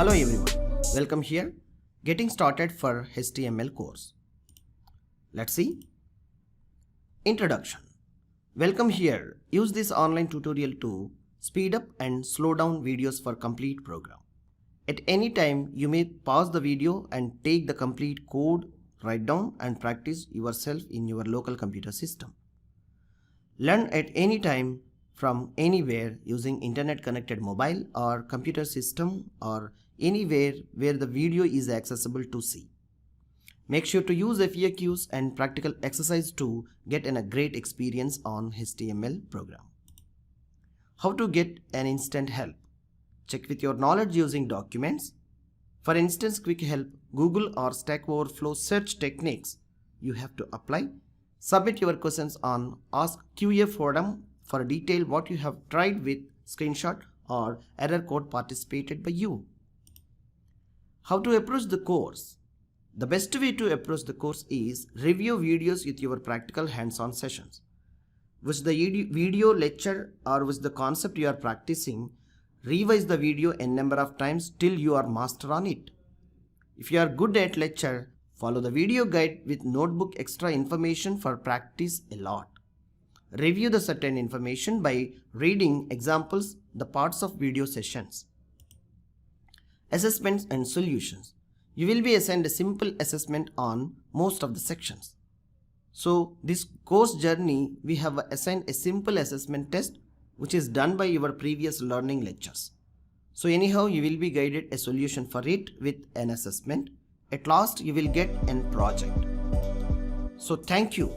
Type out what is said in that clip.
Hello everyone, welcome here. Getting started for HTML course. Let's see. Introduction. Welcome here. Use this online tutorial to speed up and slow down videos for complete program. At any time, you may pause the video and take the complete code, write down and practice yourself in your local computer system. Learn at any time from anywhere using internet connected mobile or computer system or anywhere where the video is accessible to see. Make sure to use FAQs and practical exercise to get a great experience on HTML program. How to get an instant help? Check with your knowledge using documents. For instance, quick help, Google or Stack Overflow search techniques you have to apply. Submit your questions on Ask QA forum for detail what you have tried with screenshot or error code participated by you. How to approach the course? The best way to approach the course is review videos with your practical hands-on sessions. With the video lecture or with the concept you are practicing, revise the video a number of times till you are master on it. If you are good at lecture, follow the video guide with notebook extra information for practice a lot. Review the certain information by reading examples, the parts of video sessions. Assessments and solutions. You will be assigned a simple assessment on most of the sections. So this course journey, we have assigned a simple assessment test which is done by your previous learning lectures. So anyhow, you will be guided a solution for it with an assessment. At last, you will get a project. So thank you.